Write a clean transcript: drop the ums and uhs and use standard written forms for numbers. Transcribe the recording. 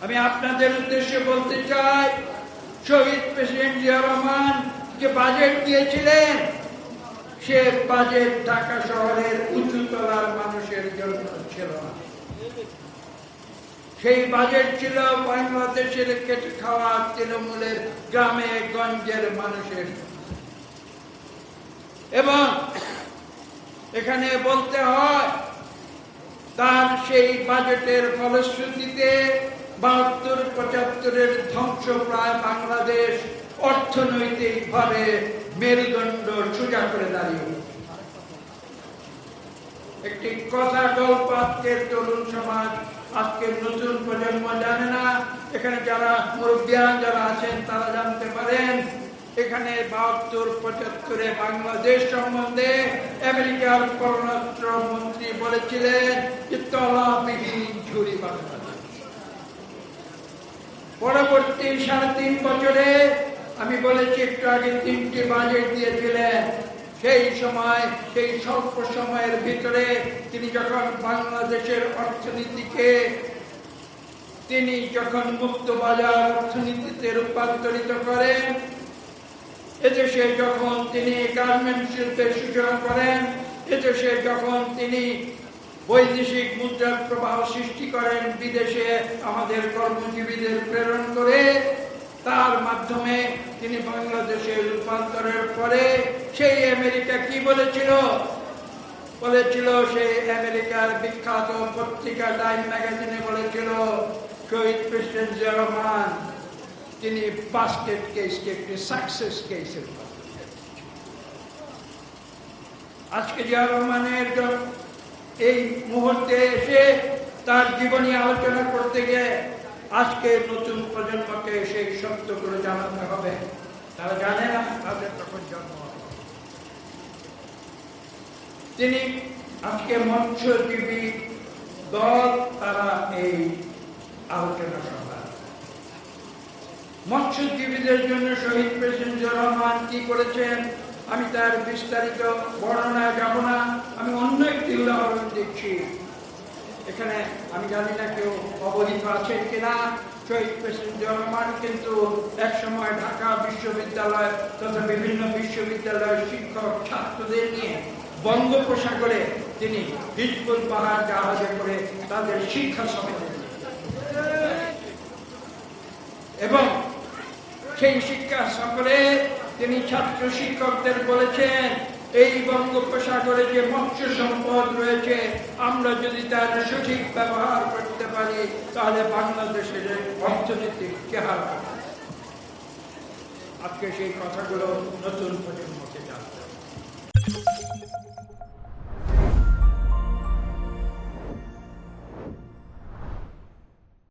আমি আপনাদের উদ্দেশ্যে বলতে চাই, শহীদ প্রেসিডেন্ট জিয়া রহমান যে বাজেট দিয়েছিলেন, সে বাজেট ঢাকা শহরের উঁচু তলার মানুষের জন্য ছিল না। সেই বাজেট ছিল বাংলাদেশের কেটে খাওয়া তৃণমূলের গ্রামে গঞ্জের মানুষের। এবং এখানে বলতে হয়, তার সেই বাজেটের ফলশ্রুতিতে ৭২-৭৫-এর ধ্বংস প্রায় বাংলাদেশ অর্থনৈতিকভাবে মেরুদণ্ড সোজা করে দাঁড়িয়ে। একটি কথা গল্প আজকের তরুণ সমাজ, আজকের নতুন প্রজন্ম জানে না। এখানে যারা মুরব্বিয়ান যারা আছেন তারা জানতে পারেন। এখানে ৭২-৭৫-এ বাংলাদেশ সম্বন্ধে আমেরিকার পররাষ্ট্র মন্ত্রী বলেছিলেন যে তলাবিহীন ঝুড়ি বাংলাদেশ। পরবর্তী ৩.৫ বছরে আমি বলেছি একটু আগে ৩টি বাজেট দিয়েছিলেন। সেই সময়, সেই স্বল্প সময়ের ভিতরে তিনি যখন বাংলাদেশের অর্থনীতিকে মুক্ত বাজার অর্থনীতিতে রূপান্তরিত করেন, এদেশে যখন তিনি গার্মেন্টস শিল্পের সূচনা করেন, এদেশে যখন তিনি বৈদেশিক মুদ্রার প্রবাহ সৃষ্টি করেন, বিদেশে আমাদের কর্মজীবীদের প্রেরণ করে, তার মাধ্যমে তিনি বাংলাদেশের রূপান্তরের পরে সেই আমেরিকা কি বলেছিল? সেই আমেরিকার বিখ্যাত পত্রিকা টাইম ম্যাগাজিনে বলেছিল, শহীদ প্রেসিডেন্ট জিয়া রহমান তিনি বাস্কেট কেসকে একটি সাকসেস কেসের। আজকে জিয়া রহমানের এই মুহূর্তে এসে তার জীবনী আলোচনা করতে গিয়ে আজকে নতুন প্রজন্মকে সেই সত্যগুলো জানাতে হবে। তারা জানে না, তাদের তখন জন্ম হবে। তিনি আজকে মৎস্যজীবী দল, তারা এই আলোচনা সভা, মৎস্যজীবীদের জন্য শহীদ প্রেসিডেন্ট জিয়া রহমান কি করেছেন আমি তার বিস্তারিত বর্ণনায় যাব না। আমি অন্য একটি উদাহরণ দিচ্ছি। এখানে আমি জানি না কেউ অবহিত আছেন কিনা, শহীদ প্রেসিডেন্ট জিয়া রহমান কিন্তু এক সময় ঢাকা বিশ্ববিদ্যালয় তথা বিভিন্ন বিশ্ববিদ্যালয়ের শিক্ষক ছাত্রদের নিয়ে বঙ্গোপসাগরে তিনি হিজবুল পাহাড় জাহাজে করে তাদের শিক্ষা সফরে, এবং সেই শিক্ষা সফরে তিনি ছাত্র শিক্ষকদের বলেছেন, এই বঙ্গোপসাগরে যে মৎস্য সম্পদ রয়েছে, আমরা যদি তার সঠিক ব্যবহার করতে পারি তাহলে বাংলাদেশের অর্থনৈতিক চেহারা। আজকে সেই কথাগুলো নতুন প্রজন্মকে জানতে